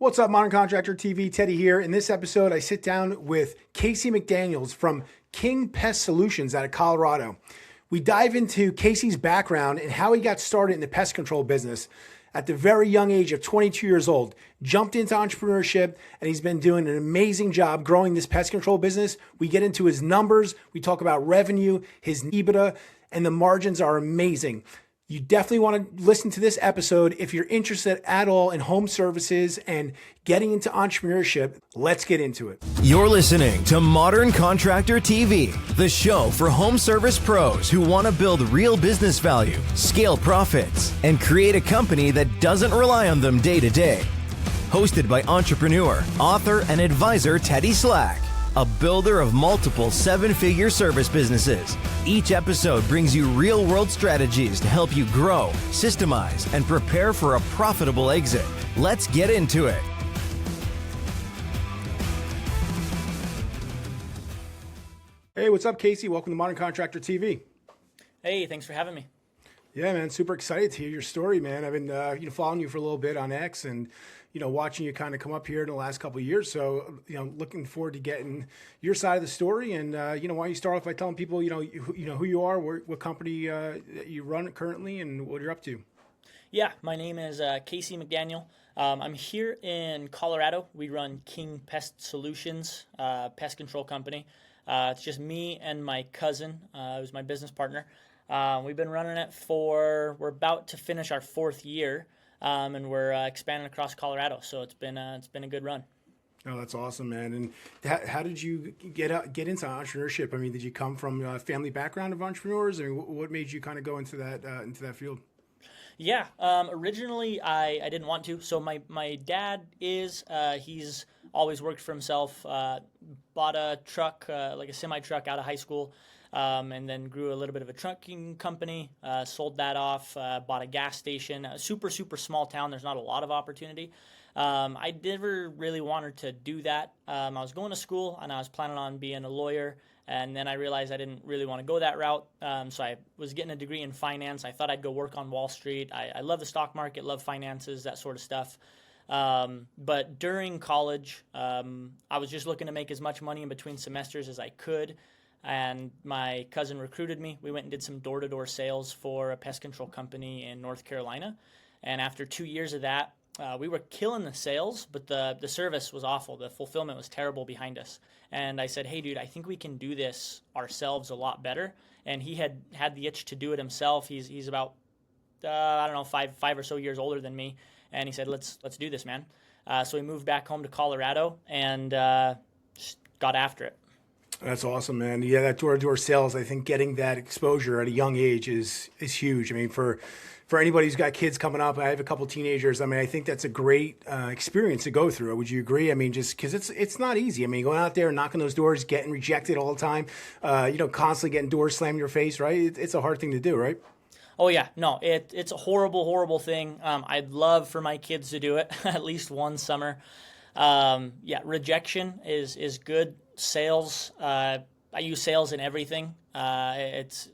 What's up, Modern Contractor TV? Teddy here. In this episode, I sit down with Casey McDaniel from King Pest Solutions out of Colorado. We dive into Casey's background and how he got started in the pest control business at the very young age of 22 years old, jumped into entrepreneurship, and he's been doing an amazing job growing this pest control business. We get into his numbers, we talk about revenue, his EBITDA, and the margins are amazing. You definitely want to listen to this episode if you're interested at all in home services and getting into entrepreneurship. Let's get into it. You're listening to Modern Contractor TV, the show for home service pros who want to build real business value, scale profits, and create a company that doesn't rely on them day to day. Hosted by entrepreneur, author, and advisor Teddy Slack, a builder of multiple seven-figure service businesses. Each episode brings you real-world strategies to help you grow, systemize, and prepare for a profitable exit. Let's get into it. Hey, what's up, Casey? Welcome to Modern Contractor TV. Hey, thanks for having me. Yeah, man, super excited to hear your story, man. I've been following you for a little bit on X and watching you kind of come up here in the last couple of years. So looking forward to getting your side of the story. And why don't you start off by telling people who you are, what company you run currently, and what you're up to. Yeah, my name is Casey McDaniel. I'm here in Colorado. We run King Pest Solutions, pest control company. It's just me and my cousin, who's my business partner. We've been running it we're about to finish our fourth year, and we're expanding across Colorado. So it's been a good run. Oh, that's awesome, man. And how did you get into entrepreneurship? I mean, did you come from a family background of entrepreneurs? I mean, what made you kind of go into that field? Yeah, originally I didn't want to. So my dad he's always worked for himself, bought a truck, like a semi-truck out of high school, and then grew a little bit of a trucking company, sold that off, bought a gas station, a super, super small town. There's not a lot of opportunity. I never really wanted to do that. I was going to school and I was planning on being a lawyer. And then I realized I didn't really want to go that route. So I was getting a degree in finance. I thought I'd go work on Wall Street. I love the stock market, love finances, that sort of stuff. But during college, I was just looking to make as much money in between semesters as I could. And my cousin recruited me. We went and did some door-to-door sales for a pest control company in North Carolina. And after 2 years of that, we were killing the sales, but the service was awful. The fulfillment was terrible behind us. And I said, hey, dude, I think we can do this ourselves a lot better. And he had the itch to do it himself. He's about, five or so years older than me. And he said, let's do this, man. So we moved back home to Colorado and just got after it. That's awesome, man. Yeah, that door-to-door sales, I think getting that exposure at a young age is huge. I mean, for anybody who's got kids coming up, I have a couple teenagers. I mean, I think that's a great experience to go through. Would you agree? I mean, just because it's not easy. I mean, going out there and knocking those doors, getting rejected all the time, constantly getting doors slammed in your face, right? It's a hard thing to do, right? Oh, yeah. No, it's a horrible, horrible thing. I'd love for my kids to do it at least one summer. Rejection is good. Sales, I use sales in everything. It's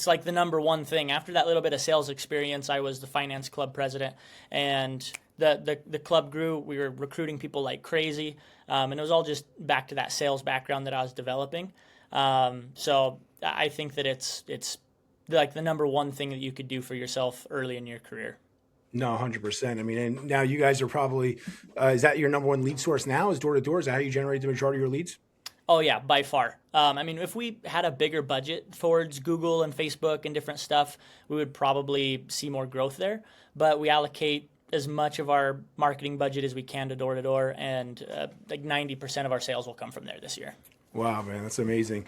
like the number one thing. After that little bit of sales experience, I was the finance club president, and the club grew. We were recruiting people like crazy, and it was all just back to that sales background that I was developing. So I think that it's like the number one thing that you could do for yourself early in your career. No, 100%. I mean, and now you guys are probably, is that your number one lead source now, is door-to-door? Is that how you generate the majority of your leads? Oh, yeah, by far. I mean, if we had a bigger budget towards Google and Facebook and different stuff, we would probably see more growth there. But we allocate as much of our marketing budget as we can to door-to-door, and like 90% of our sales will come from there this year. Wow, man, that's amazing.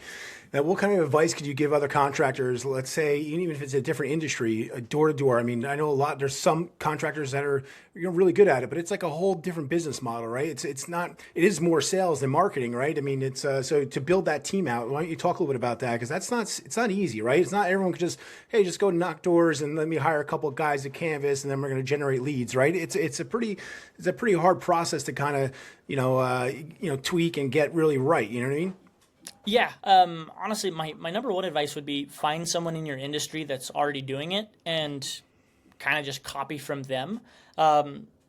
Now, what kind of advice could you give other contractors, let's say, even if it's a different industry, door-to-door? I mean, I know there's some contractors that are really good at it, but it's like a whole different business model, right? It is more sales than marketing, right? I mean, it's so to build that team out, why don't you talk a little bit about that? Because it's not easy, right? It's not everyone can just go knock doors and let me hire a couple of guys to canvas and then we're going to generate leads, right? It's a pretty hard process to kind of, tweak and get really right. You know what I mean? Yeah. Honestly, my number one advice would be find someone in your industry that's already doing it and kind of just copy from them.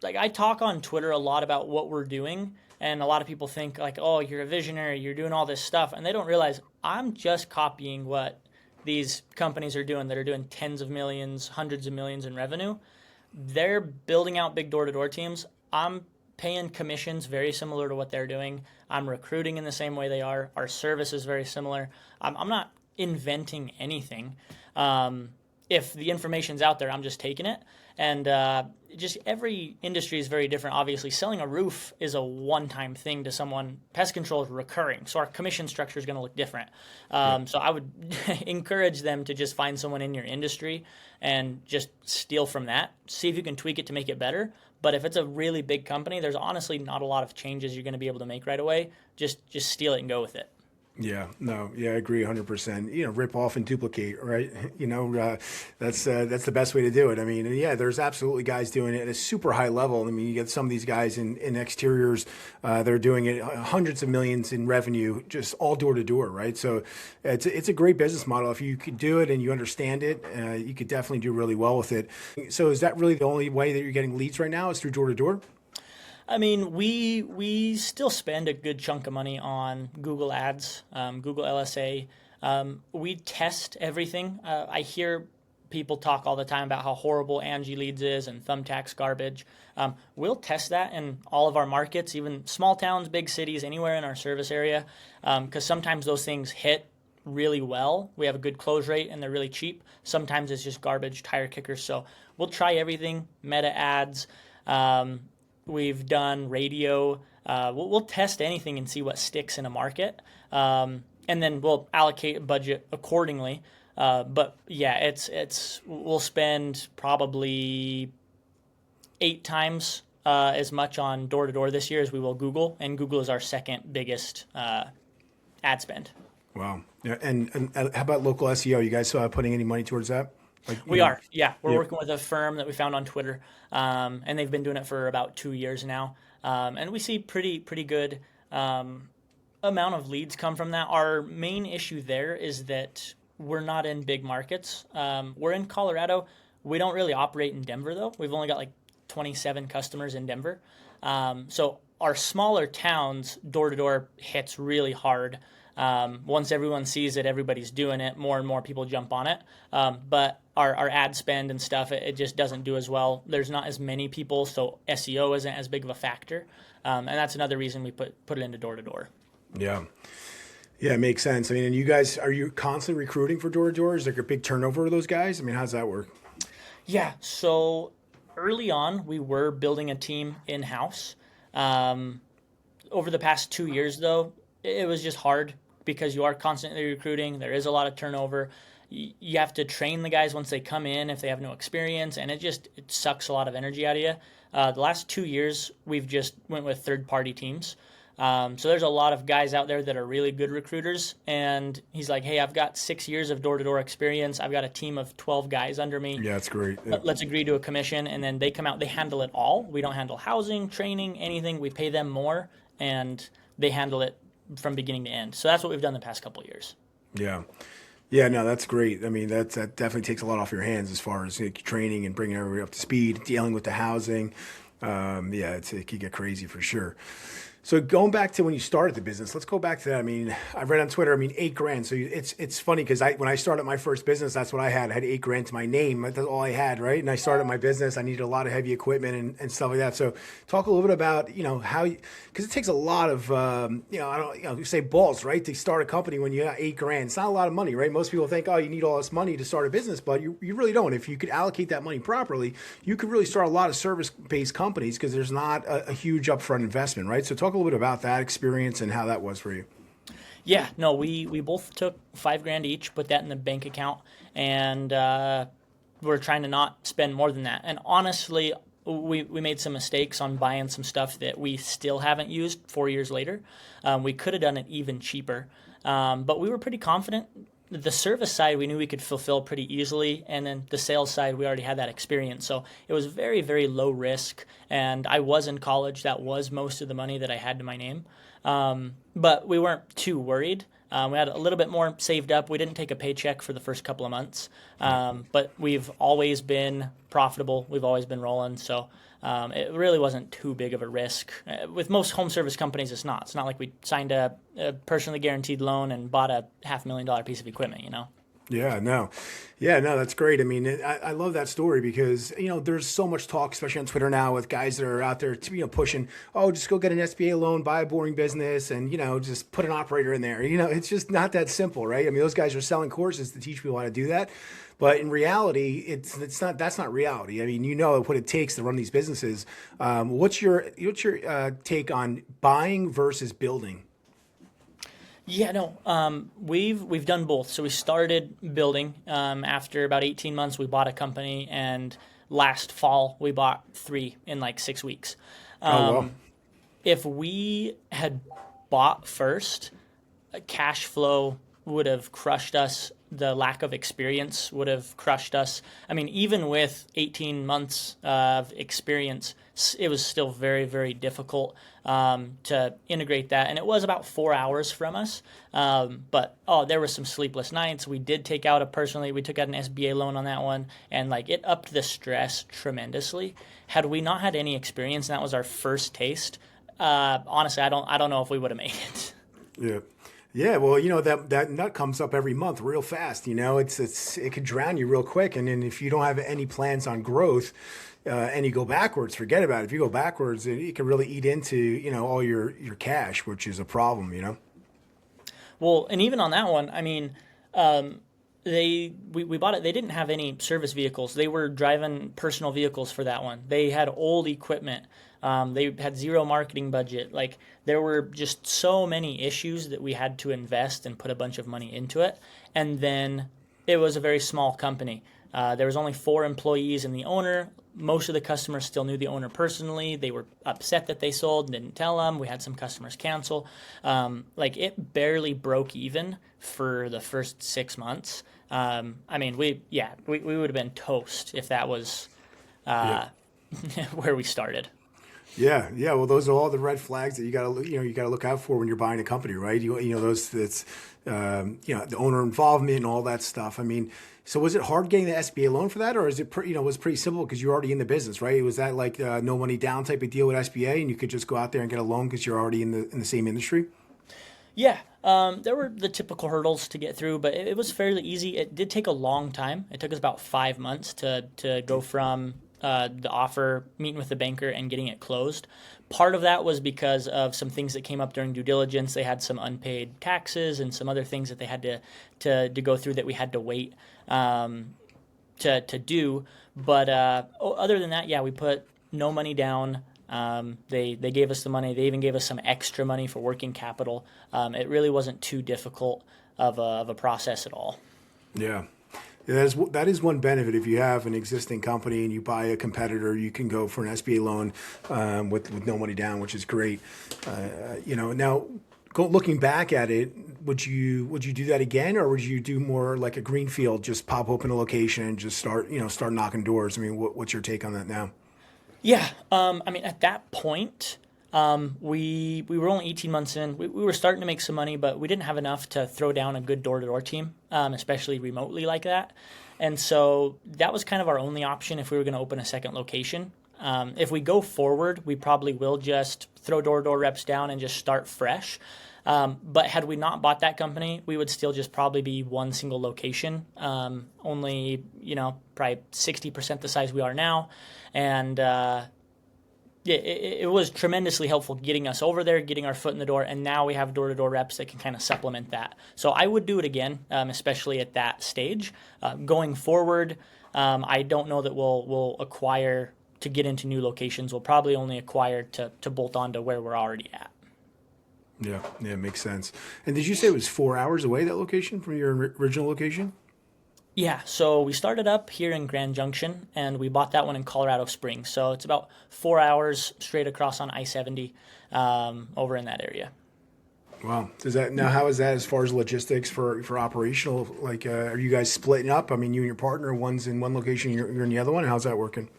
like I talk on Twitter a lot about what we're doing, and a lot of people think like, oh, you're a visionary, you're doing all this stuff, and they don't realize I'm just copying what these companies are doing that are doing tens of millions, hundreds of millions in revenue. They're building out big door-to-door teams. I'm paying commissions very similar to what they're doing. I'm recruiting in the same way they are. Our service is very similar. I'm not inventing anything. If the information's out there, I'm just taking it. And just every industry is very different. Obviously, selling a roof is a one-time thing to someone. Pest control is recurring, so our commission structure is going to look different. So I would encourage them to just find someone in your industry and just steal from that. See if you can tweak it to make it better. But if it's a really big company, there's honestly not a lot of changes you're going to be able to make right away. Just steal it and go with it. Yeah, no, yeah, I agree 100%. Rip off and duplicate, right? That's the best way to do it. I mean, yeah, there's absolutely guys doing it at a super high level. I mean, you get some of these guys in exteriors that are doing it hundreds of millions in revenue, just all door to door, right? So it's a great business model. If you could do it and you understand it, you could definitely do really well with it. So is that really the only way that you're getting leads right now is through door to door? I mean, we still spend a good chunk of money on Google Ads, Google LSA. We test everything. I hear people talk all the time about how horrible Angie Leads is and Thumbtack's garbage. We'll test that in all of our markets, even small towns, big cities, anywhere in our service area, because sometimes those things hit really well. We have a good close rate and they're really cheap. Sometimes it's just garbage tire kickers. So we'll try everything, meta ads. We've done radio. We'll test anything and see what sticks in a market, and then we'll allocate a budget accordingly. But yeah, we'll spend probably 8 times as much on door to door this year as we will Google, and Google is our second biggest ad spend. Wow. Yeah, and how about local SEO? You guys putting any money towards that? We are, yeah. We're working with a firm that we found on Twitter, and they've been doing it for about 2 years now. And we see pretty good amount of leads come from that. Our main issue there is that we're not in big markets. We're in Colorado. We don't really operate in Denver, though. We've only got like 27 customers in Denver. So our smaller towns, door-to-door hits really hard. Once everyone sees it, everybody's doing it, more and more people jump on it. But our ad spend and stuff, it just doesn't do as well. There's not as many people, so SEO isn't as big of a factor. And that's another reason we put it into door-to-door. Yeah. Yeah, it makes sense. I mean, and you guys, are you constantly recruiting for door-to-door? Is there a big turnover of those guys? I mean, how does that work? Yeah, so early on, we were building a team in-house. Over the past 2 years, though, it was just hard because you are constantly recruiting. There is a lot of turnover. You have to train the guys once they come in if they have no experience, and it sucks a lot of energy out of you. The last 2 years, we've just went with third-party teams. So there's a lot of guys out there that are really good recruiters, and he's like, hey, I've got 6 years of door-to-door experience. I've got a team of 12 guys under me. Yeah, that's great. Yeah. Let's agree to a commission, and then they come out. They handle it all. We don't handle housing, training, anything. We pay them more, and they handle it from beginning to end. So that's what we've done the past couple of years. Yeah. Yeah, no, that's great. I mean, that definitely takes a lot off your hands as far as training and bringing everybody up to speed, dealing with the housing. It could get crazy for sure. So going back to when you started the business, let's go back to that. I mean, I read on Twitter, $8,000. So it's funny because when I started my first business, that's what I had. I had $8,000 to my name. That's all I had, right? And I started my business. I needed a lot of heavy equipment and stuff like that. So talk a little bit about, how, because it takes a lot of, you say balls, right? To start a company when you got $8,000. It's not a lot of money, right? Most people think, oh, you need all this money to start a business, but you really don't. If you could allocate that money properly, you could really start a lot of service-based companies because there's not a huge upfront investment, right? So talk a little bit about that experience and how that was for you. Yeah, no, we both took $5,000 each, put that in the bank account, and we're trying to not spend more than that. And honestly, we made some mistakes on buying some stuff that we still haven't used 4 years later. We could have done it even cheaper, but we were pretty confident. The service side, we knew we could fulfill pretty easily, and then the sales side, we already had that experience. So it was very, very low risk, and I was in college. That was most of the money that I had to my name. But we weren't too worried. We had a little bit more saved up. We didn't take a paycheck for the first couple of months, but we've always been profitable. We've always been rolling. So it really wasn't too big of a risk. With most home service companies, it's not. It's not like we signed a personally guaranteed loan and bought a $500,000 piece of equipment, you know? Yeah, no. Yeah, no, that's great. I mean, I love that story because, there's so much talk, especially on Twitter now with guys that are out there, pushing, oh, just go get an SBA loan, buy a boring business and, just put an operator in there. It's just not that simple, right? I mean, those guys are selling courses to teach people how to do that. But in reality, that's not reality. I mean, what it takes to run these businesses. What's your take on buying versus building? Yeah, no, we've done both. So we started building. After about 18 months, we bought a company, and last fall we bought 3 in like 6 weeks. Wow. If we had bought first, cash flow would have crushed us. The lack of experience would have crushed us. I mean, even with 18 months of experience, it was still very, very difficult to integrate that. And it was about 4 hours from us. But there were some sleepless nights. We did take out we took out an SBA loan on that one. And like it upped the stress tremendously. Had we not had any experience and that was our first taste, honestly, I don't know if we would have made it. Yeah. Yeah, well, that nut comes up every month real fast. It could drown you real quick. And then if you don't have any plans on growth and you go backwards, forget about it. If you go backwards, it can really eat into, all your cash, which is a problem, Well, and even on that one, I mean, we bought it. They didn't have any service vehicles. They were driving personal vehicles for that one. They had old equipment. They had zero marketing budget. Like there were just so many issues that we had to invest and put a bunch of money into it. And then it was a very small company. There was only 4 employees and the owner. Most of the customers still knew the owner personally. They were upset that they sold, didn't tell them. We had some customers cancel. Like it barely broke even for the first 6 months. I mean, we would have been toast if that was where we stared. Yeah. Well, those are all the red flags that you got to look out for when you're buying a company, right? The owner involvement and all that stuff. I mean, so was it hard getting the SBA loan for that, or is it was pretty simple because you're already in the business, right? Was that like no money down type of deal with SBA, and you could just go out there and get a loan because you're already in the same industry? Yeah, there were the typical hurdles to get through, but it was fairly easy. It did take a long time. It took us about 5 months to go from the offer, meeting with the banker, and getting it closed. Part of that was because of some things that came up during due diligence. They had some unpaid taxes and some other things that they had to go through that we had to wait to do. But other than that, yeah, we put no money down. They gave us the money. They even gave us some extra money for working capital. It really wasn't too difficult of a process at all. Yeah. That is one benefit. If you have an existing company and you buy a competitor, you can go for an SBA loan with no money down, which is great. Now, looking back at it, would you do that again, or would you do more like a greenfield, just pop open a location and just start knocking doors? I mean, what's your take on that now? Yeah, I mean, at that point, we were only 18 months in. We were starting to make some money, but we didn't have enough to throw down a good door-to-door team, especially remotely like that. And so that was kind of our only option if we were going to open a second location. If we go forward, we probably will just throw door-to-door reps down and just start fresh. But had we not bought that company, we would still just probably be one single location, only, probably 60% the size we are now. And it was tremendously helpful getting us over there, getting our foot in the door, and now we have door-to-door reps that can kind of supplement that. So I would do it again, especially at that stage. Going forward, I don't know that we'll acquire to get into new locations. We'll probably only acquire to bolt on to where we're already at. Yeah, it makes sense. And did you say it was 4 hours away, that location, from your original location? Yeah, so we started up here in Grand Junction, and we bought that one in Colorado Springs. So it's about 4 hours straight across on I-70 over in that area. Wow. How is that as far as logistics for operational? Like, are you guys splitting up? I mean, you and your partner, one's in one location, you're in the other one. How's that working?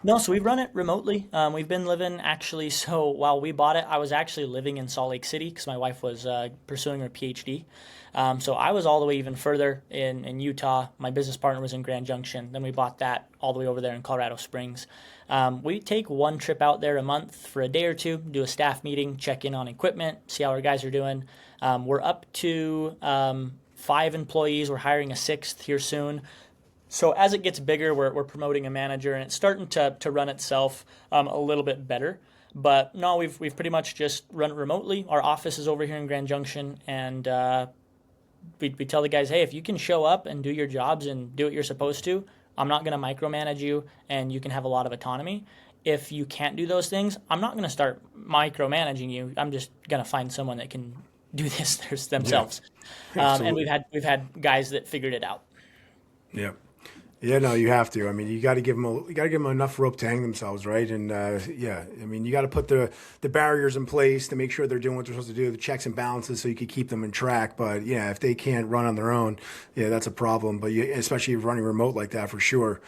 No, so we run it remotely. We've been living actually, so while we bought it, I was actually living in Salt Lake City because my wife was pursuing her PhD. So I was all the way even further in Utah. My business partner was in Grand Junction. Then we bought that all the way over there in Colorado Springs. We take one trip out there a month for a day or two, do a staff meeting, check in on equipment, see how our guys are doing. We're up to 5 employees. We're hiring a 6th here soon. So as it gets bigger, we're promoting a manager, and it's starting to run itself a little bit better. But no, we've pretty much just run it remotely. Our office is over here in Grand Junction, and we tell the guys, hey, if you can show up and do your jobs and do what you're supposed to, I'm not going to micromanage you, and you can have a lot of autonomy. If you can't do those things, I'm not going to start micromanaging you. I'm just going to find someone that can do this themselves. Yeah, and we've had guys that figured it out. Yeah. Yeah, no, you have to. I mean, you got to give them enough rope to hang themselves, right? And yeah, I mean, you got to put the barriers in place to make sure they're doing what they're supposed to do, the checks and balances, so you can keep them in track. But yeah, if they can't run on their own, yeah, that's a problem. But especially if running remote like that, for sure.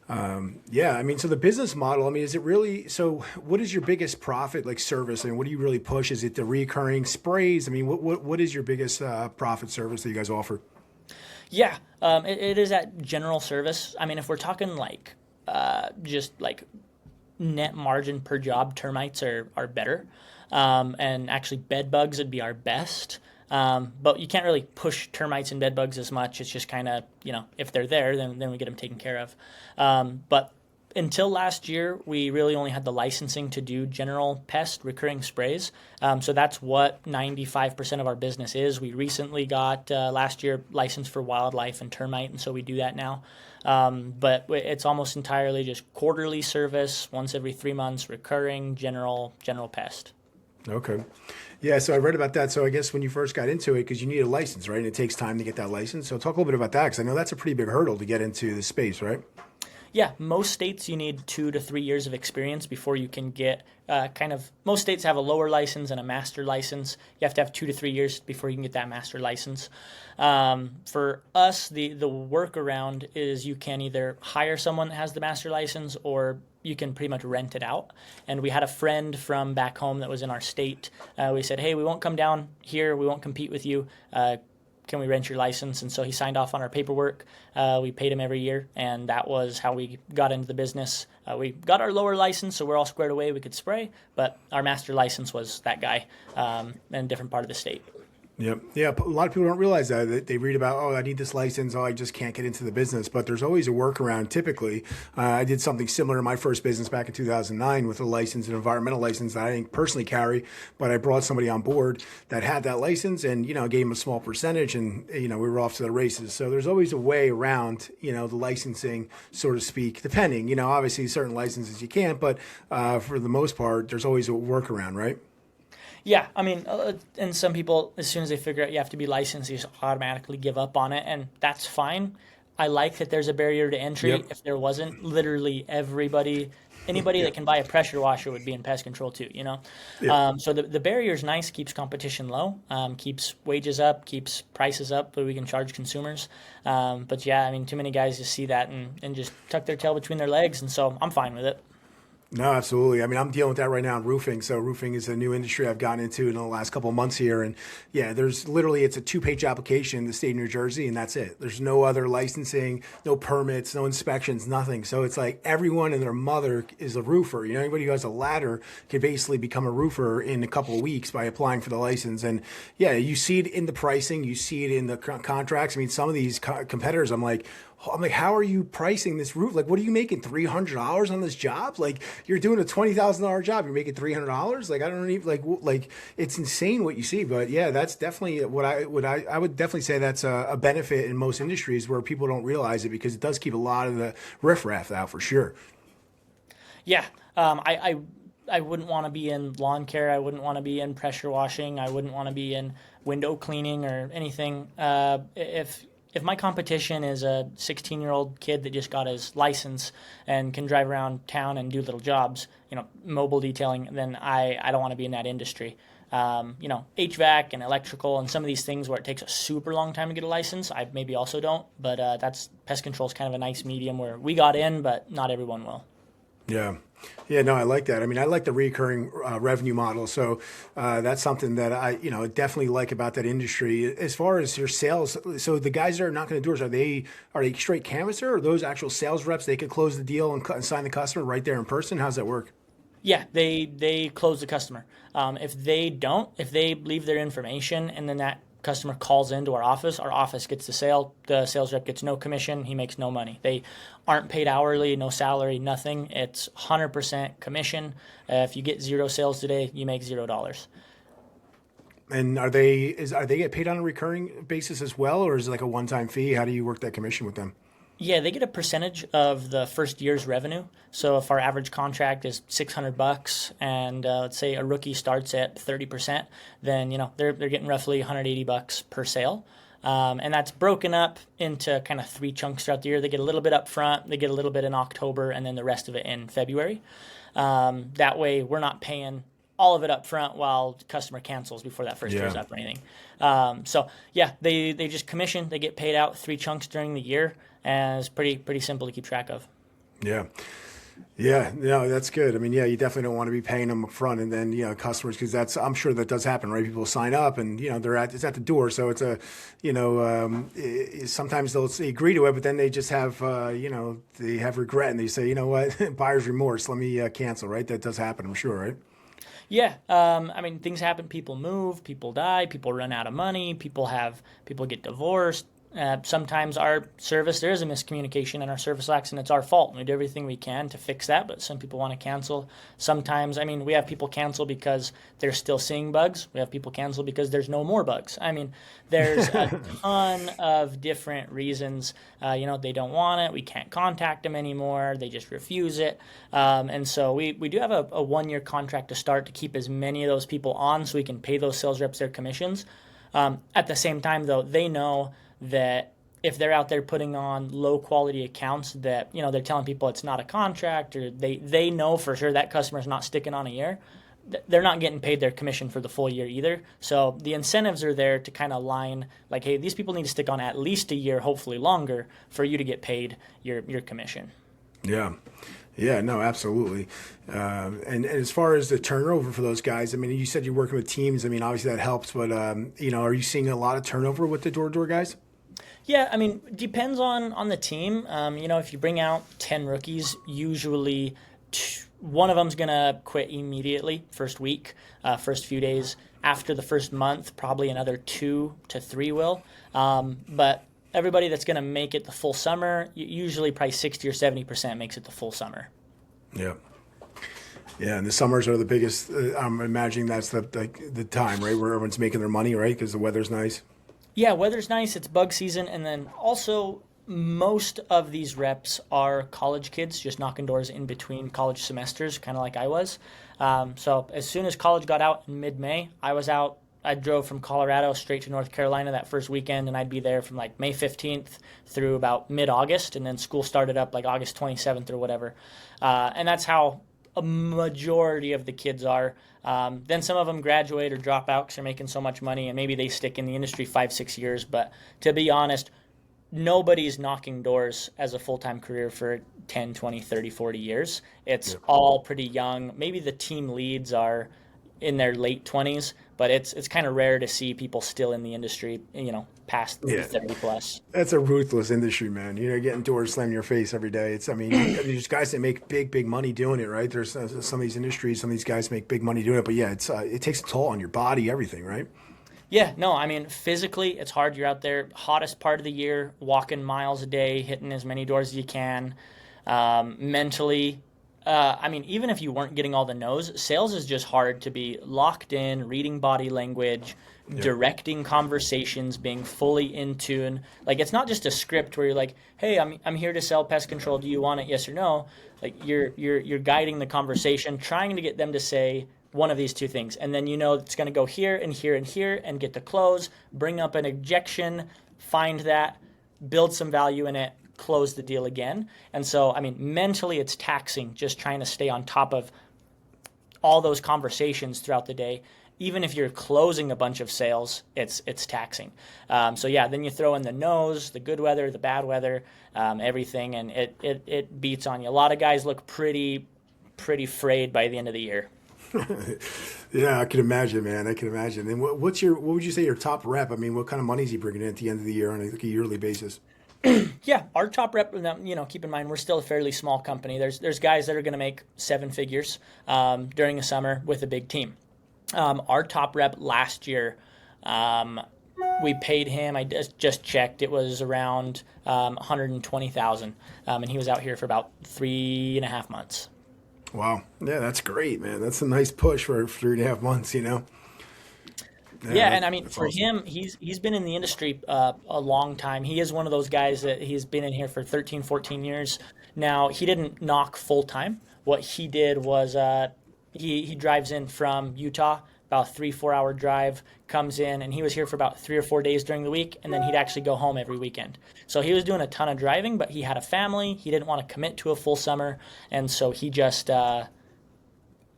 Yeah, I mean, so the business model, I mean, is it really, so what is your biggest profit, like service? I mean, what do you really push? Is it the recurring sprays? I mean, what is your biggest profit service that you guys offer? Yeah, it is that general service. I mean, if we're talking like just like net margin per job, termites are better. And actually bed bugs would be our best. But you can't really push termites and bed bugs as much. It's just kind of, if they're there, then we get them taken care of. But until last year, we really only had the licensing to do general pest recurring sprays. So that's what 95% of our business is. We recently got last year licensed for wildlife and termite, and so we do that now. But it's almost entirely just quarterly service, once every 3 months, recurring general pest. Okay. Yeah, so I read about that. So I guess when you first got into it, because you need a license, right? And it takes time to get that license. So talk a little bit about that, because I know that's a pretty big hurdle to get into the space, right? Yeah, most states you need 2 to 3 years of experience before you can get most states have a lower license and a master license. You have to have 2 to 3 years before you can get that master license. For us, the workaround is you can either hire someone that has the master license, or you can pretty much rent it out. And we had a friend from back home that was in our state. We said, hey, we won't come down here. We won't compete with you. Can we rent your license? And so he signed off on our paperwork. We paid him every year, and that was how we got into the business. We got our lower license, so we're all squared away. We could spray, but our master license was that guy in a different part of the state. Yep. Yeah. A lot of people don't realize that. They read about, I need this license. I just can't get into the business. But there's always a workaround. Typically, I did something similar in my first business back in 2009 with a license, an environmental license that I didn't personally carry, but I brought somebody on board that had that license, and, gave them a small percentage, and, we were off to the races. So there's always a way around, the licensing, so to speak, depending, obviously certain licenses you can't, but for the most part, there's always a workaround, right? Yeah, I mean, and some people, as soon as they figure out you have to be licensed, they just automatically give up on it, and that's fine. I like that there's a barrier to entry. Yep. If there wasn't, literally anybody that can buy a pressure washer would be in pest control too, Yep. So the barrier is nice, keeps competition low, keeps wages up, keeps prices up, so we can charge consumers. But yeah, I mean, too many guys just see that and just tuck their tail between their legs, and so I'm fine with it. No, absolutely. I mean, I'm dealing with that right now in roofing. So roofing is a new industry I've gotten into in the last couple of months here. And yeah, it's a 2-page application in the state of New Jersey, and that's it. There's no other licensing, no permits, no inspections, nothing. So it's like everyone and their mother is a roofer. Anybody who has a ladder can basically become a roofer in a couple of weeks by applying for the license. And yeah, you see it in the pricing, you see it in the contracts. I mean, some of these competitors, I'm like, how are you pricing this roof? Like, what are you making, $300 on this job? Like, you're doing a $20,000 job, you're making $300? Like, I don't even like it's insane what you see. But yeah, that's definitely I would definitely say that's a benefit in most industries where people don't realize it, because it does keep a lot of the riffraff out for sure. Yeah, I wouldn't want to be in lawn care. I wouldn't want to be in pressure washing. I wouldn't want to be in window cleaning or anything. If my competition is a 16-year-old kid that just got his license and can drive around town and do little jobs, mobile detailing, then I don't want to be in that industry. HVAC and electrical and some of these things where it takes a super long time to get a license, I maybe also don't. But that's pest control is kind of a nice medium where we got in, but not everyone will. Yeah. Yeah, no, I like that. I mean, I like the recurring revenue model. So that's something that I, definitely like about that industry. As far as your sales, so the guys that are knocking the doors, are they straight canvasser, or are those actual sales reps? They could close the deal and sign the customer right there in person. How's that work? Yeah, they close the customer. If they leave their information and then that customer calls into our office gets the sale. The sales rep gets no commission. He makes no money. They aren't paid hourly, no salary, nothing. It's 100% commission. If you get zero sales today, you make $0. And are they get paid on a recurring basis as well, or is it like a one-time fee? How do you work that commission with them? Yeah, they get a percentage of the first year's revenue. So if our average contract is $600 and let's say a rookie starts at 30%, then they're getting roughly $180 per sale. And that's broken up into kind of three chunks throughout the year. They get a little bit up front, they get a little bit in October, and then the rest of it in February. That way we're not paying all of it up front while the customer cancels before that first year's up or anything. So yeah, they just commission. They get paid out three chunks during the year, and it's pretty simple to keep track of. Yeah. Yeah, no, that's good. I mean, yeah, you definitely don't want to be paying them up front and then, customers, because I'm sure that does happen, right? People sign up and, it's at the door. So it's sometimes they'll agree to it, but then they just have, they have regret and they say, you know what, buyer's remorse, let me cancel, right? That does happen, I'm sure, right? Yeah, things happen. People move, people die, people run out of money, people get divorced. Sometimes our service, there is a miscommunication in our service lacks, and it's our fault. And we do everything we can to fix that, but some people want to cancel. Sometimes, we have people cancel because they're still seeing bugs. We have people cancel because there's no more bugs. There's a ton of different reasons. They don't want it. We can't contact them anymore. They just refuse it. And so we do have a 1-year contract to start to keep as many of those people on so we can pay those sales reps their commissions. At the same time, though, they know that if they're out there putting on low quality accounts that, they're telling people it's not a contract, or they know for sure that customer's not sticking on a year, they're not getting paid their commission for the full year either. So the incentives are there to kind of line like, hey, these people need to stick on at least a year, hopefully longer, for you to get paid your commission. Yeah. Yeah, no, absolutely. And as far as the turnover for those guys, you said you're working with teams. Obviously that helps, but, are you seeing a lot of turnover with the door-to-door guys? Yeah, depends on the team. If you bring out 10 rookies, usually one of them's going to quit immediately, first week, first few days. After the first month, probably another 2 to 3 will. But everybody that's going to make it the full summer, usually probably 60 or 70% makes it the full summer. Yeah. Yeah, and the summers are the biggest. I'm imagining that's the time, right, where everyone's making their money, right, because the weather's nice. Yeah, weather's nice. It's bug season. And then also most of these reps are college kids just knocking doors in between college semesters, kind of like I was. So as soon as college got out in mid-May, I was out. I drove from Colorado straight to North Carolina that first weekend, and I'd be there from like May 15th through about mid-August, and then school started up like August 27th or whatever. And that's how a majority of the kids are. Then some of them graduate or drop out because they're making so much money, and maybe they stick in the industry 5-6 years. But to be honest, nobody's knocking doors as a full-time career for 10, 20, 30, 40 years. It's all pretty young. Maybe the team leads are in their late 20s, but it's kind of rare to see people still in the industry, past 30 plus. That's a ruthless industry, man. Getting doors slammed in your face every day. There's guys that make big money doing it, right? There's some of these industries, some of these guys make big money doing it, but yeah, it takes a toll on your body, everything, right? Yeah, no, physically it's hard. You're out there, hottest part of the year, walking miles a day, hitting as many doors as you can. Mentally, even if you weren't getting all the no's, sales is just hard to be locked in, reading body language, directing conversations, being fully in tune. Like, it's not just a script where you're like, hey, I'm here to sell pest control. Do you want it? Yes or no? Like, you're guiding the conversation, trying to get them to say one of these two things. And then it's going to go here and here and here and get the close, bring up an objection, find that, build some value in it, close the deal again. And so, mentally it's taxing just trying to stay on top of all those conversations throughout the day. Even if you're closing a bunch of sales, it's taxing. Then you throw in the no's, the good weather, the bad weather, everything, and it beats on you. A lot of guys look pretty pretty frayed by the end of the year. Yeah, I can imagine, man. I can imagine. And what would you say your top rep? I mean, what kind of money is he bringing in at the end of the year on a yearly basis? Yeah, our top rep, keep in mind, we're still a fairly small company. There's guys that are going to make seven figures during the summer with a big team. Our top rep last year, we paid him, I just checked, it was around $120,000. And he was out here for about 3.5 months. Wow. Yeah, that's great, man. That's a nice push for 3.5 months, Yeah, and I mean, for awesome. him, he's been in the industry a long time. He is one of those guys that he's been in here for 13, 14 years. Now, he didn't knock full time. What he did was he drives in from Utah, about a 3-4 hour drive, comes in, and he was here for about 3 or 4 days during the week, and then he'd actually go home every weekend. So he was doing a ton of driving, but he had a family. He didn't want to commit to a full summer, and so he just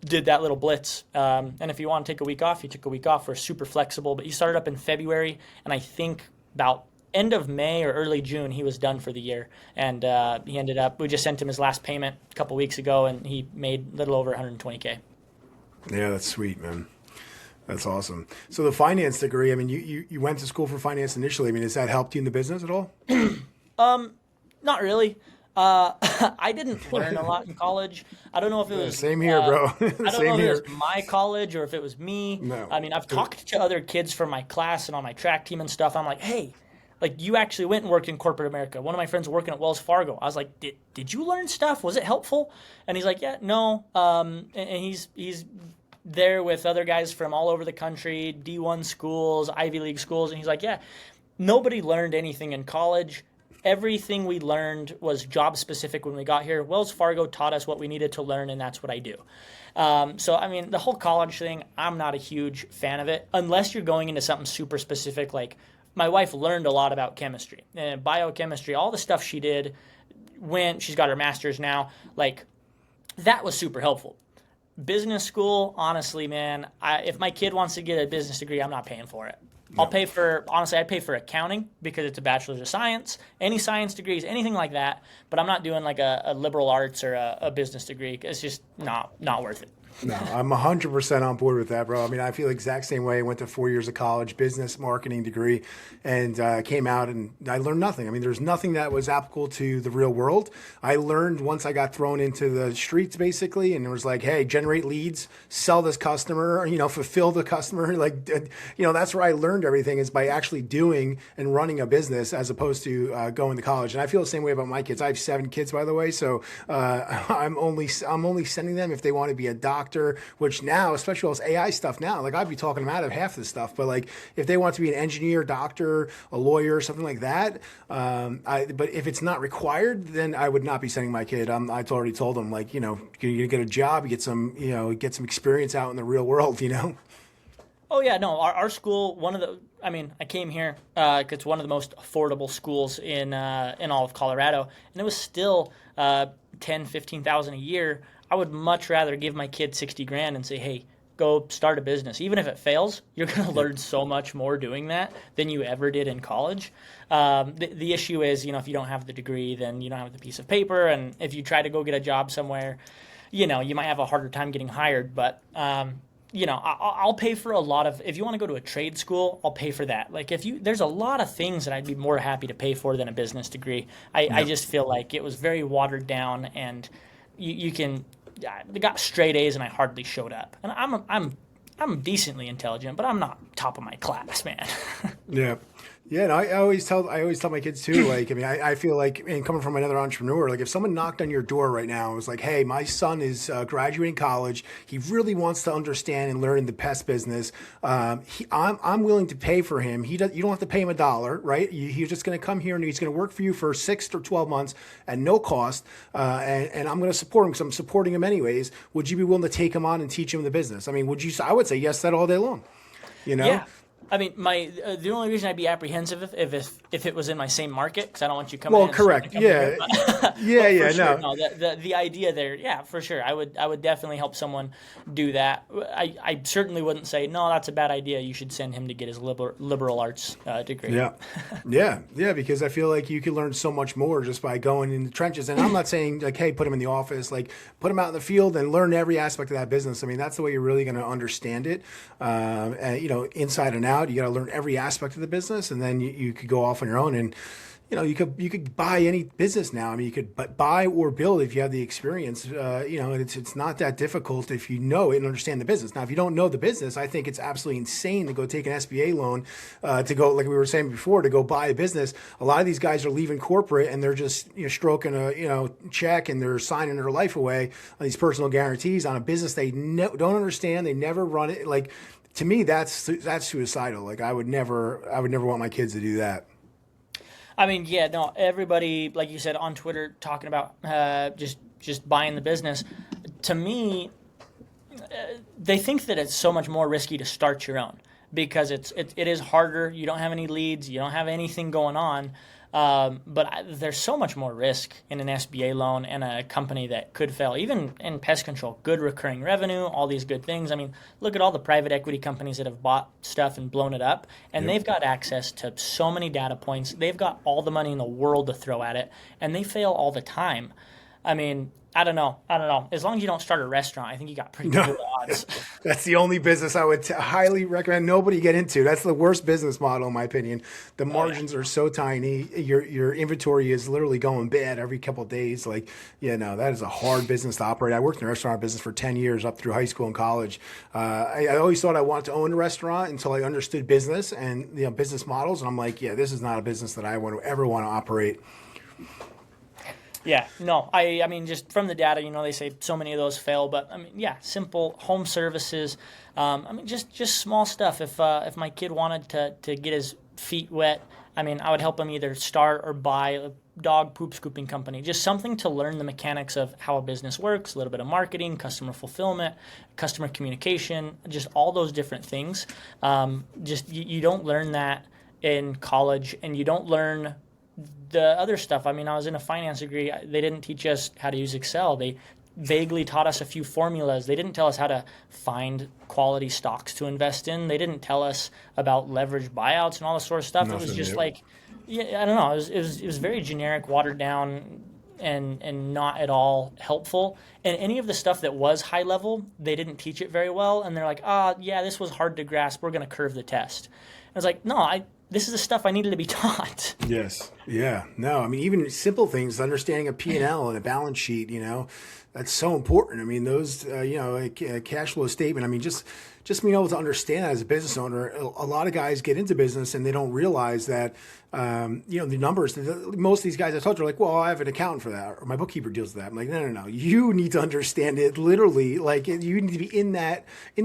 did that little blitz. And if you want to take a week off, you took a week off. We're super flexible, but he started up in February, and I think about end of May or early June, he was done for the year. And he ended up, we just sent him his last payment a couple weeks ago, and he made a little over 120K. Yeah, that's sweet, man. That's awesome. So the finance degree, I mean, you went to school for finance initially. I mean, has that helped you in the business at all? Not really. I didn't learn a lot in college. I don't know if it was Same here, bro. I don't know Same if it here. was my college or if it was me. No. I mean, I've talked to other kids from my class and on my track team and stuff. I'm like, hey, like you actually went and worked in corporate America. One of my friends working at Wells Fargo. I was like, did you learn stuff? Was it helpful? And he's like, yeah, no. And he's there with other guys from all over the country, D1 schools, Ivy League schools, and he's like, yeah, nobody learned anything in college. Everything we learned was job specific when we got here. Wells Fargo taught us what we needed to learn, and that's what I do. So, I mean, the whole college thing, I'm not a huge fan of it, unless you're going into something super specific. Like, my wife learned a lot about chemistry and biochemistry, all the stuff she did when she's got her master's now. Like, that was super helpful. Business school, honestly, man, if my kid wants to get a business degree, I'm not paying for it. No. I'd pay for accounting because it's a bachelor's of science, any science degrees, anything like that. But I'm not doing like a liberal arts or a business degree. It's just not worth it. No, I'm 100% on board with that, bro. I mean, I feel the exact same way. I went to 4 years of college, business marketing degree, and came out and I learned nothing. I mean, there's nothing that was applicable to the real world. I learned once I got thrown into the streets, basically, and it was like, hey, generate leads, sell this customer, fulfill the customer. Like, that's where I learned everything, is by actually doing and running a business as opposed to going to college. And I feel the same way about my kids. I have 7 kids, by the way, so I'm only sending them if they want to be a doctor, which now, especially with AI stuff now, like I'd be talking them out of half this stuff, but like if they want to be an engineer, doctor, a lawyer, something like that, but if it's not required, then I would not be sending my kid. I've already told them, like, you get a job, you get some experience out in the real world, Oh yeah, no, our school, I came here because it's one of the most affordable schools in all of Colorado, and it was still $10,000-$15,000 a year. I would much rather give my kid $60,000 and say, hey, go start a business. Even if it fails, you're going to learn so much more doing that than you ever did in college. The issue is, if you don't have the degree, then you don't have the piece of paper, and if you try to go get a job somewhere, you might have a harder time getting hired, but I'll pay for a lot of, if you want to go to a trade school, I'll pay for that. Like there's a lot of things that I'd be more happy to pay for than a business degree. I just feel like it was very watered down, and they got straight A's and I hardly showed up. And I'm decently intelligent, but I'm not top of my class, man. Yeah. Yeah, and I always tell my kids too, like, I mean, I feel like, and coming from another entrepreneur, like if someone knocked on your door right now and was like, hey, my son is graduating college, he really wants to understand and learn the pest business, I'm willing to pay for him. You don't have to pay him $1, right? He's just going to come here and he's going to work for you for 6 or 12 months at no cost, and I'm going to support him because I'm supporting him anyways. Would you be willing to take him on and teach him the business? I mean, I would say yes to that all day long, Yeah. I mean, the only reason I'd be apprehensive if it was in my same market, because I don't want you coming in. Well, correct. Yeah. Yeah, No. No, the idea there, yeah, for sure. I would definitely help someone do that. I certainly wouldn't say, no, that's a bad idea. You should send him to get his liberal arts degree. Yeah, because I feel like you can learn so much more just by going in the trenches. And I'm not saying like, hey, put him in the office, like put him out in the field and learn every aspect of that business. I mean, that's the way you're really going to understand it, and, inside and out. You got to learn every aspect of the business, and then you could go off on your own. And you could buy any business now. I mean, you could buy or build if you have the experience. And it's not that difficult if you know it and understand the business. Now, if you don't know the business, I think it's absolutely insane to go take an SBA loan to go, like we were saying before, to go buy a business. A lot of these guys are leaving corporate and they're just stroking a check and they're signing their life away on these personal guarantees on a business they don't understand. They never run it. Like, to me, that's suicidal. Like, I would never want my kids to do that. I mean, yeah, no, everybody, like you said, on Twitter talking about just buying the business. To me, they think that it's so much more risky to start your own because it is harder. You don't have any leads. You don't have anything going on. But there's so much more risk in an SBA loan and a company that could fail. Even in pest control, good recurring revenue, all these good things. I mean, look at all the private equity companies that have bought stuff and blown it up, and they've got access to so many data points. They've got all the money in the world to throw at it, and they fail all the time. I mean, I don't know. As long as you don't start a restaurant, I think you got pretty good odds. That's the only business I would highly recommend nobody get into. That's the worst business model, in my opinion. The margins are so tiny. Your inventory is literally going bad every couple of days. Like, that is a hard business to operate. I worked in the restaurant business for 10 years up through high school and college. I always thought I wanted to own a restaurant until I understood business and business models. And I'm like, this is not a business that I ever want to operate. Yeah, no, I mean, just from the data, they say so many of those fail, but I mean, yeah, simple home services. I mean, just small stuff. If my kid wanted to get his feet wet, I mean, I would help him either start or buy a dog poop scooping company, just something to learn the mechanics of how a business works, a little bit of marketing, customer fulfillment, customer communication, just all those different things. Just you don't learn that in college, and you don't learn the other stuff. I mean, I was in a finance degree. They didn't teach us how to use Excel. They vaguely taught us a few formulas. They didn't tell us how to find quality stocks to invest in. They didn't tell us about leveraged buyouts and all this sort of stuff. It was just like, I don't know. It was very generic, watered down, and not at all helpful. And any of the stuff that was high level, they didn't teach it very well. And they're like, this was hard to grasp. We're going to curve the test. I was like, no, this is the stuff I needed to be taught. Yes. Yeah. No, I mean, even simple things, understanding a P&L and a balance sheet, that's so important. I mean, those, a cash flow statement, I mean, just being able to understand that as a business owner. A lot of guys get into business and they don't realize that, the numbers, most of these guys I told you are like, well, I have an accountant for that, or my bookkeeper deals with that. I'm like, no. You need to understand it literally. Like, you need to be in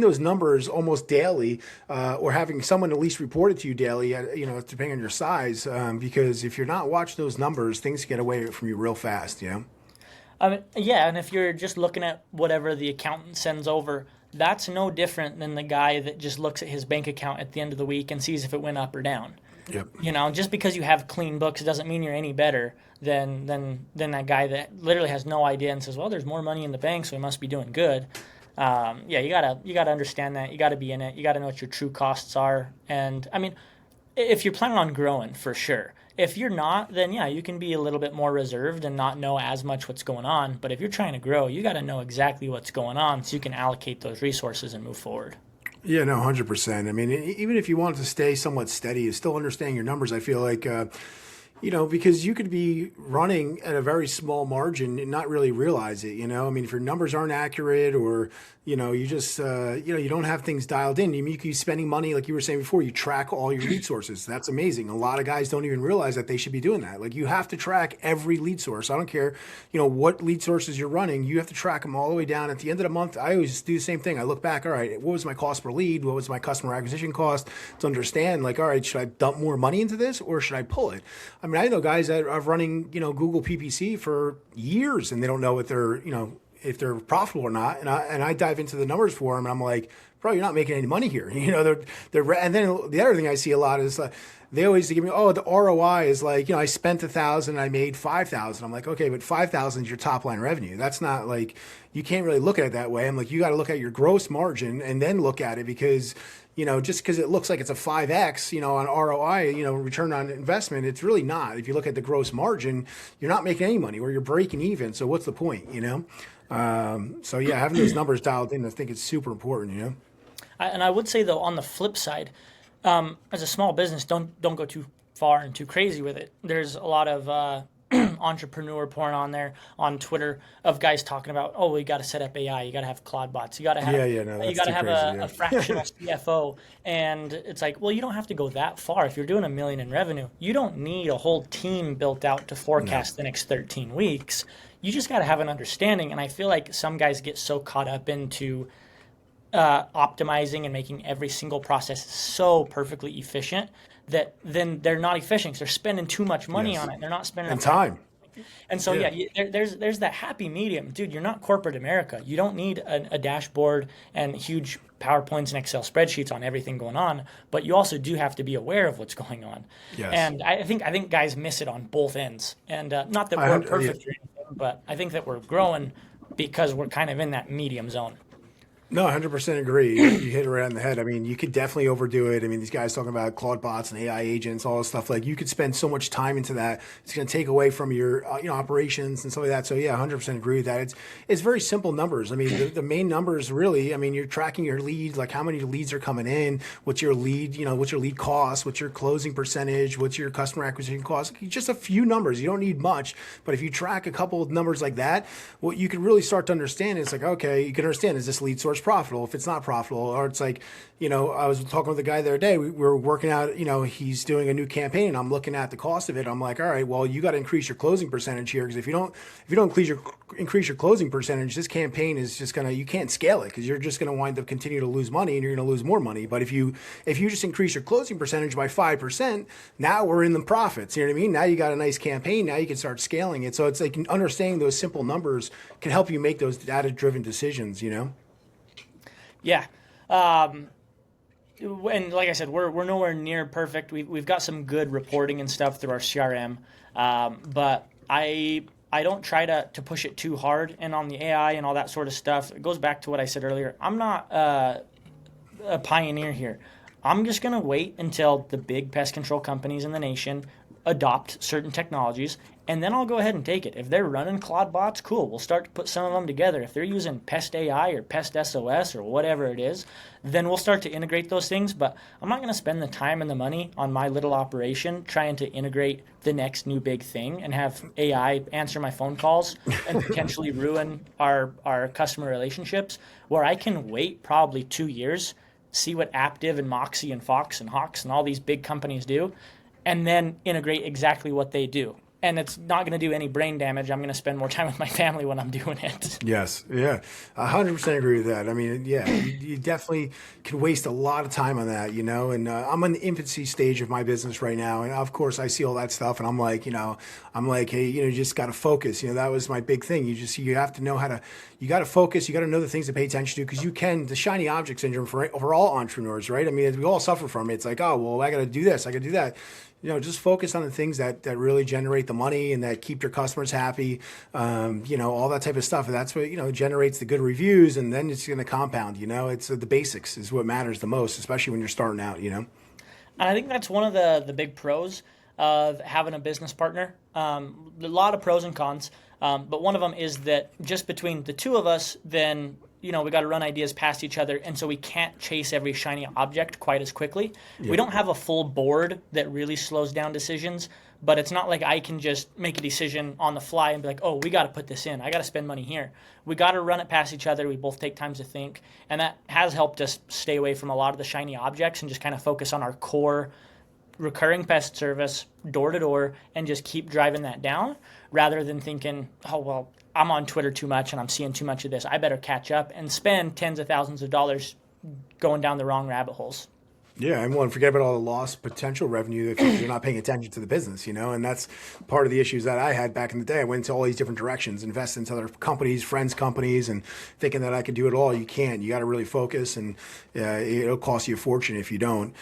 those numbers almost daily, or having someone at least report it to you daily, depending on your size. Because if you're not watching those numbers, things get away from you real fast, I mean, yeah, and if you're just looking at whatever the accountant sends over, that's no different than the guy that just looks at his bank account at the end of the week and sees if it went up or down. Yep. Just because you have clean books doesn't mean you're any better than that guy that literally has no idea and says, well, there's more money in the bank, so we must be doing good. You gotta understand that. You gotta be in it. You gotta know what your true costs are. And I mean, if you're planning on growing, for sure. If you're not, then yeah, you can be a little bit more reserved and not know as much what's going on. But if you're trying to grow, you got to know exactly what's going on so you can allocate those resources and move forward. Yeah, no, 100%. I mean, even if you want to stay somewhat steady, you still understanding your numbers. I feel like, because you could be running at a very small margin and not really realize it, I mean, if your numbers aren't accurate or, you just, you don't have things dialed in. You could be spending money, like you were saying before, you track all your lead sources. That's amazing. A lot of guys don't even realize that they should be doing that. Like, you have to track every lead source. I don't care, what lead sources you're running. You have to track them all the way down. At the end of the month, I always do the same thing. I look back, all right, what was my cost per lead? What was my customer acquisition cost? To understand, like, all right, should I dump more money into this or should I pull it? I mean, I know guys that are running, Google PPC for years and they don't know what they're, if they're profitable or not. And I dive into the numbers for them, and I'm like, bro, you're not making any money here. And then the other thing I see a lot is they always give me, oh, the ROI is like, I spent 1,000, I made 5,000. I'm like, okay, but 5,000 is your top line revenue. That's not like, you can't really look at it that way. I'm like, you got to look at your gross margin and then look at it, because just because it looks like it's a 5x, on ROI, return on investment, it's really not. If you look at the gross margin, you're not making any money, or you're breaking even. So what's the point, So yeah, having those numbers dialed in, I think it's super important, And I would say, though, on the flip side, as a small business, don't go too far and too crazy with it. There's a lot of entrepreneur porn on there on Twitter of guys talking about, oh, you got to set up AI, you got to have Claude bots, you got to have a fractional CFO, and it's like, well, you don't have to go that far. If you're doing $1 million in revenue, you don't need a whole team built out to forecast the next 13 weeks. You just got to have an understanding, and I feel like some guys get so caught up into optimizing and making every single process so perfectly efficient that then they're not efficient. They're spending too much money on it. They're not spending enough time. And so, there's that happy medium. Dude, you're not corporate America. You don't need a dashboard and huge PowerPoints and Excel spreadsheets on everything going on, but you also do have to be aware of what's going on. Yes. And I think guys miss it on both ends. And not that we're perfect or anything, but I think that we're growing because we're kind of in that medium zone. No, 100% agree. You hit it right on the head. I mean, you could definitely overdo it. I mean, these guys talking about Claude bots and AI agents, all this stuff. Like, you could spend so much time into that. It's going to take away from your operations and stuff like that. So yeah, 100% agree with that. It's very simple numbers. I mean, the main numbers really. I mean, you're tracking your leads, like how many leads are coming in, what's your lead, what's your lead cost, what's your closing percentage, what's your customer acquisition cost. Just a few numbers. You don't need much, but if you track a couple of numbers like that, what you can really start to understand is like, okay, you can understand, is this lead source profitable? If it's not profitable, or it's like, I was talking with a guy the other day, we were working out, he's doing a new campaign, and I'm looking at the cost of it. I'm like, all right, well, you got to increase your closing percentage here, because if you don't increase your closing percentage, this campaign is just you can't scale it, because you're just gonna wind up continue to lose money, and you're gonna lose more money. But if you just increase your closing percentage by 5%, now we're in the profits. You know what I mean? Now you got a nice campaign. Now you can start scaling it. So it's like understanding those simple numbers can help you make those data-driven decisions. Yeah. And like I said, we're nowhere near perfect. We've got some good reporting and stuff through our CRM. But I don't try to push it too hard. And on the AI and all that sort of stuff, it goes back to what I said earlier. I'm not a pioneer here. I'm just going to wait until the big pest control companies in the nation adopt certain technologies, and then I'll go ahead and take it. If they're running Claude bots, cool. We'll start to put some of them together. If they're using Pest AI or Pest SOS or whatever it is, then we'll start to integrate those things. But I'm not going to spend the time and the money on my little operation trying to integrate the next new big thing and have AI answer my phone calls and potentially ruin our customer relationships, where I can wait probably 2 years, see what Aptiv and Moxie and Fox and Hawks and all these big companies do, and then integrate exactly what they do. And it's not going to do any brain damage. I'm going to spend more time with my family when I'm doing it. Yes. Yeah. 100% agree with that. I mean, yeah, you definitely can waste a lot of time on that, and I'm in the infancy stage of my business right now. And of course I see all that stuff, and I'm like, hey, you just got to focus. That was my big thing. You have to know you got to focus. You got to know the things to pay attention to, because the shiny object syndrome for all entrepreneurs, right? I mean, we all suffer from it. It's like, oh, well, I got to do this. I got to do that. Just focus on the things that really generate the money and that keep your customers happy, all that type of stuff. And that's what, generates the good reviews, and then it's going to compound, it's the basics is what matters the most, especially when you're starting out, And I think that's one of the big pros of having a business partner. A lot of pros and cons, but one of them is that just between the two of us, then we got to run ideas past each other, and so we can't chase every shiny object quite as quickly. Yep. We don't have a full board that really slows down decisions, but it's not like I can just make a decision on the fly and be like, oh, we got to put this in. I got to spend money here. We got to run it past each other. We both take time to think, and that has helped us stay away from a lot of the shiny objects and just kind of focus on our core recurring pest service, door to door, and just keep driving that down rather than thinking, oh, well, I'm on Twitter too much and I'm seeing too much of this. I better catch up and spend tens of thousands of dollars going down the wrong rabbit holes. Yeah, and one forget about all the lost potential revenue if you're not paying attention to the business, and that's part of the issues that I had back in the day. I went into all these different directions, invest into other companies, friends' companies, and thinking that I could do it all. You can't. You got to really focus, and it'll cost you a fortune if you don't.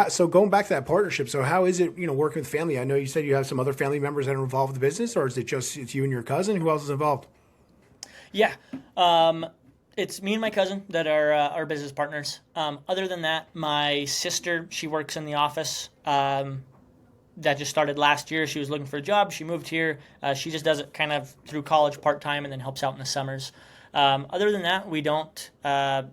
So going back to that partnership, so how is it, working with family? I know you said you have some other family members that are involved with the business, or is it just it's you and your cousin? Who else is involved? Yeah. It's me and my cousin that are our business partners. Other than that, my sister, she works in the office. That just started last year. She was looking for a job. She moved here. She just does it kind of through college part-time and then helps out in the summers. Other than that, we don't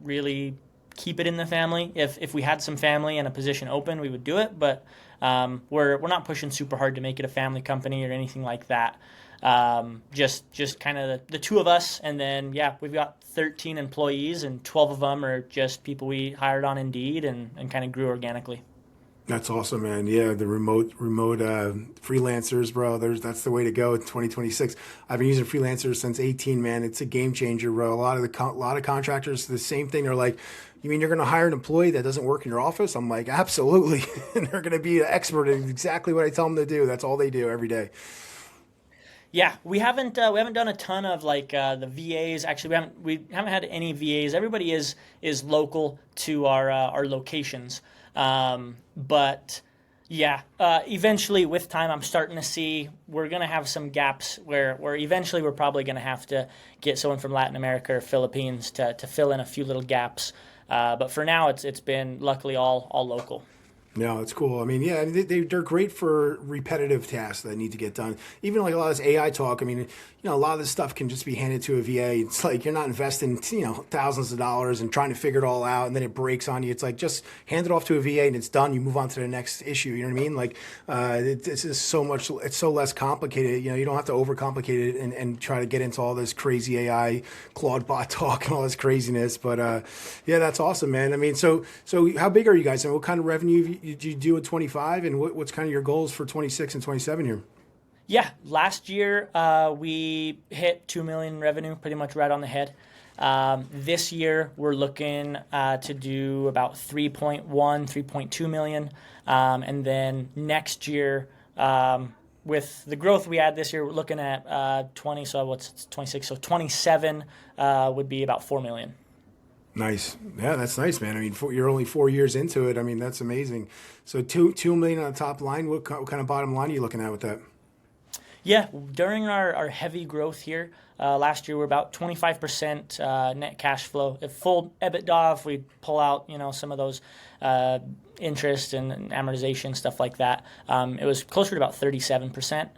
really keep it in the family. If we had some family and a position open, we would do it. But we're not pushing super hard to make it a family company or anything like that. Just kind of the two of us, and then we've got 13 employees, and 12 of them are just people we hired on Indeed and kind of grew organically. That's awesome, man. Yeah, the remote freelancers, bro. That's the way to go in 2026. I've been using freelancers since 18, man. It's a game changer, bro. A lot of contractors, the same thing. They're like, you mean you're going to hire an employee that doesn't work in your office? I'm like, absolutely. And they're going to be an expert at exactly what I tell them to do. That's all they do every day. Yeah, we haven't done a ton of like the VAs. Actually, we haven't had any VAs. Everybody is local to our locations. But eventually with time, I'm starting to see we're gonna have some gaps where eventually we're probably gonna have to get someone from Latin America or Philippines to fill in a few little gaps. But for now, it's been luckily all local. No, it's cool. I mean, yeah, they're great for repetitive tasks that need to get done. Even like a lot of this AI talk, I mean, a lot of this stuff can just be handed to a VA. It's like you're not investing, thousands of dollars and trying to figure it all out, and then it breaks on you. It's like just hand it off to a VA and it's done. You move on to the next issue. You know what I mean? Like it's just so much. It's so less complicated. You don't have to overcomplicate it and try to get into all this crazy AI Claude bot talk and all this craziness. But that's awesome, man. I mean, so how big are you guys, and what kind of revenue did you do in 25, and what's kind of your goals for 26 and 27 here? Yeah, last year we hit 2 million revenue, pretty much right on the head. This year we're looking to do about 3.2 million. And then next year, with the growth we had this year, we're looking at 20, so what's 26? So 27 would be about 4 million. Nice. Yeah, that's nice, man. I mean, you're only 4 years into it. I mean, that's amazing. So 2 million on the top line. What kind of bottom line are you looking at with that? Yeah, during our heavy growth here, last year we're about 25% net cash flow. If full EBITDA, if we pull out, some of those interest and amortization, stuff like that, it was closer to about 37%.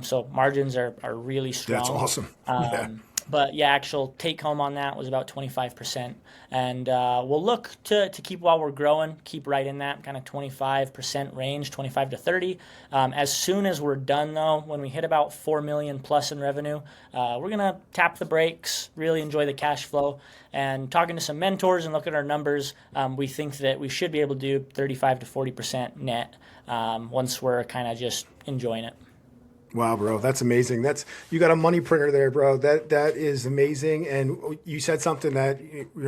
So margins are really strong. That's awesome. Yeah. But actual take home on that was about 25%. And we'll look to keep while we're growing, keep right in that kind of 25% range, 25 to 30. As soon as we're done, though, when we hit about 4 million plus in revenue, we're going to tap the brakes, really enjoy the cash flow. And talking to some mentors and look at our numbers, we think that we should be able to do 35 to 40% net once we're kind of just enjoying it. Wow, bro, that's amazing. You got a money printer there, bro. That is amazing. And you said something that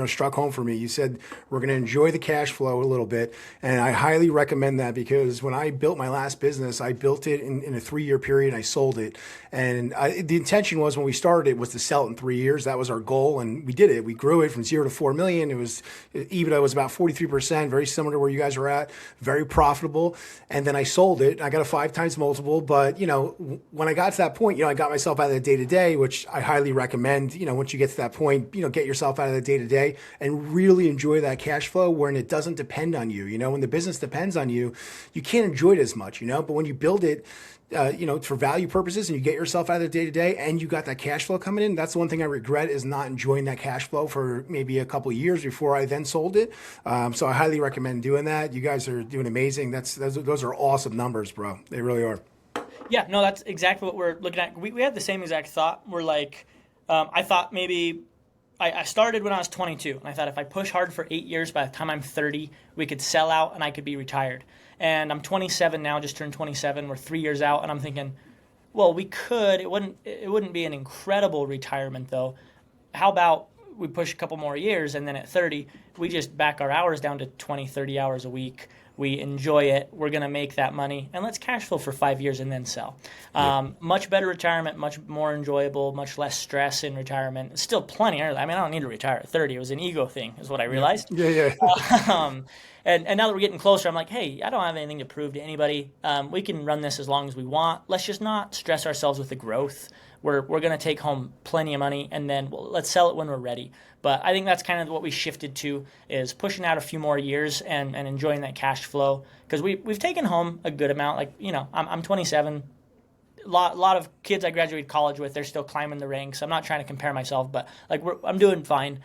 struck home for me. You said we're going to enjoy the cash flow a little bit, and I highly recommend that, because when I built my last business, I built it in a 3-year period. And I sold it, and the intention was, when we started it, was to sell it in 3 years. That was our goal, and we did it. We grew it from 0 to 4 million. EBITDA was about 43%, very similar to where you guys are at, very profitable. And then I sold it. I got a 5 times multiple, but when I got to that point, I got myself out of the day-to-day, which I highly recommend. Once you get to that point, get yourself out of the day-to-day and really enjoy that cash flow when it doesn't depend on you. When the business depends on you, you can't enjoy it as much, but when you build it, for value purposes, and you get yourself out of the day-to-day and you got that cash flow coming in, that's the one thing I regret, is not enjoying that cash flow for maybe a couple of years before I then sold it. So I highly recommend doing that. You guys are doing amazing. Those are awesome numbers, bro. They really are. Yeah, no, that's exactly what we're looking at. We had the same exact thought. We're like, I thought maybe I started when I was 22, and I thought if I push hard for 8 years, by the time I'm 30, we could sell out and I could be retired. And I'm 27 now, just turned 27. We're 3 years out, and I'm thinking, well, we could. It wouldn't be an incredible retirement, though. How about we push a couple more years, and then at 30, we just back our hours down to 20, 30 hours a week. We enjoy it. We're going to make that money, and let's cash flow for 5 years and then sell. Much better retirement, much more enjoyable, much less stress in retirement. It's still plenty early. I mean, I don't need to retire at 30. It was an ego thing, is what I realized. And now that we're getting closer, I'm like, hey, I don't have anything to prove to anybody. We can run this as long as we want. Let's just not stress ourselves with the growth. We're going to take home plenty of money, and then let's sell it when we're ready. But I think that's kind of what we shifted to, is pushing out a few more years and enjoying that cash flow. Because we've taken home a good amount. Like, I'm 27. A lot of kids I graduated college with, they're still climbing the ranks. I'm not trying to compare myself, but I'm doing fine.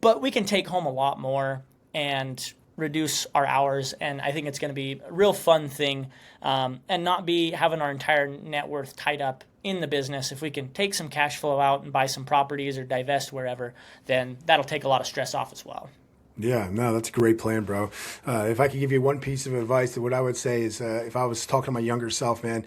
But we can take home a lot more and reduce our hours, and I think it's going to be a real fun thing, and not be having our entire net worth tied up in the business. If we can take some cash flow out and buy some properties or divest wherever, then that'll take a lot of stress off as well. Yeah, no, that's a great plan, bro. If I could give you one piece of advice, what I would say is, if I was talking to my younger self, man,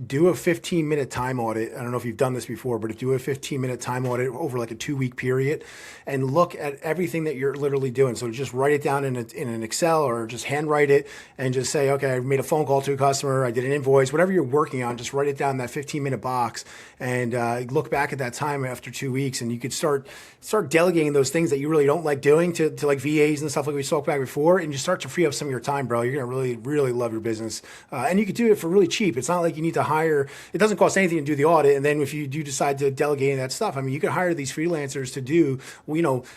do a 15-minute time audit. I don't know if you've done this before, but do a 15-minute time audit over like a 2-week period and look at everything that you're literally doing. So just write it down in an Excel, or just handwrite it and just say, okay, I made a phone call to a customer, I did an invoice, whatever you're working on, just write it down in that 15-minute box, and look back at that time after 2 weeks, and you could start delegating those things that you really don't like doing to like VAs and stuff like we spoke about before, and you start to free up some of your time, bro. You're going to really, really love your business. And you could do it for really cheap. It's not like you need to hire, it doesn't cost anything to do the audit. And then if you do decide to delegate that stuff, I mean, you can hire these freelancers to do,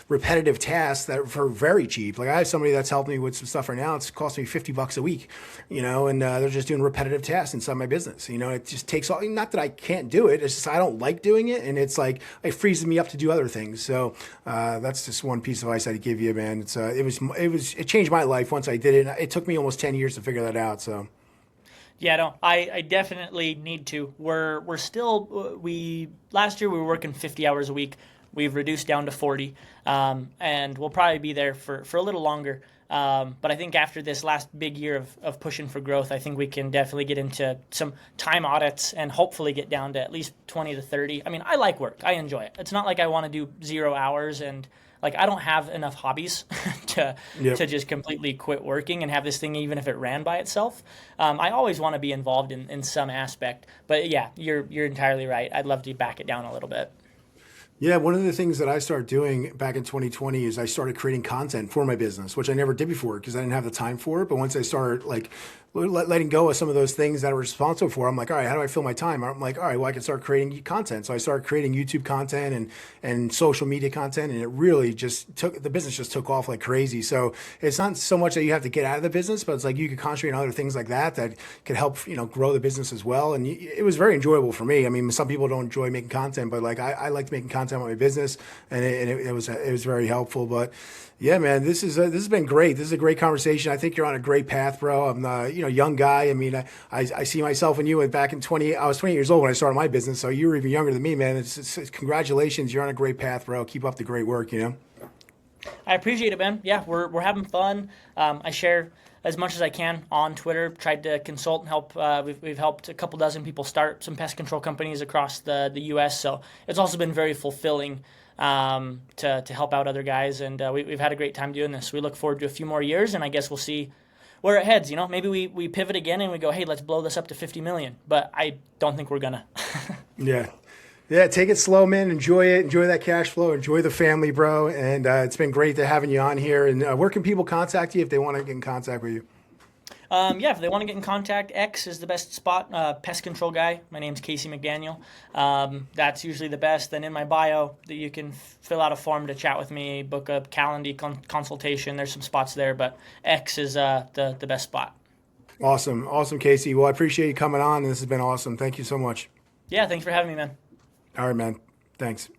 repetitive tasks that for very cheap. Like I have somebody that's helping me with some stuff right now. It's costing me $50 a week, and they're just doing repetitive tasks inside my business. It just takes all, not that I can't do it. It's just, I don't like doing it. And it's like, it frees me up to do other things. So that's just one piece of advice I'd give you, man. It changed my life once I did it. It took me almost 10 years to figure that out. So. Yeah, no, I definitely need to. We're still, last year we were working 50 hours a week. We've reduced down to 40, and we'll probably be there for a little longer. But I think after this last big year of pushing for growth, I think we can definitely get into some time audits and hopefully get down to at least 20 to 30. I mean, I like work. I enjoy it. It's not like I want to do 0 hours, and like I don't have enough hobbies to just completely quit working and have this thing even if it ran by itself. I always want to be involved in some aspect. But yeah, you're entirely right. I'd love to back it down a little bit. Yeah, one of the things that I started doing back in 2020 is I started creating content for my business, which I never did before because I didn't have the time for it. But once I started letting go of some of those things that I was responsible for, I'm like, all right, how do I fill my time? I'm like, all right, well, I can start creating content. So I started creating YouTube content and social media content, and it really the business just took off like crazy. So it's not so much that you have to get out of the business, but it's like you could concentrate on other things like that could help, grow the business as well. And it was very enjoyable for me. I mean, some people don't enjoy making content, but like I liked making content with my business, and it was very helpful. But yeah, man, this has been great. This is a great conversation. I think you're on a great path, bro. I'm young guy. I mean, I see myself in you. Back in I was 20 years old when I started my business, so you were even younger than me, man. It's congratulations. You're on a great path, bro. Keep up the great work. I appreciate it, man. Yeah, we're having fun. I share as much as I can on Twitter. Tried to consult and help. We've helped a couple dozen people start some pest control companies across the U.S. So it's also been very fulfilling to help out other guys, and we've had a great time doing this. We look forward to a few more years, and I guess we'll see where it heads. Maybe we pivot again and we go, hey, let's blow this up to 50 million. But I don't think we're gonna. Yeah, take it slow, man. Enjoy it. Enjoy that cash flow. Enjoy the family, bro. And it's been great having you on here. And where can people contact you if they want to get in contact with you? If they want to get in contact, X is the best spot. Pest control guy. My name's Casey McDaniel. That's usually the best. Then in my bio, that you can fill out a form to chat with me, book a Calendly consultation. There's some spots there, but X is the best spot. Awesome, Casey. Well, I appreciate you coming on. This has been awesome. Thank you so much. Yeah, thanks for having me, man. All right, man. Thanks.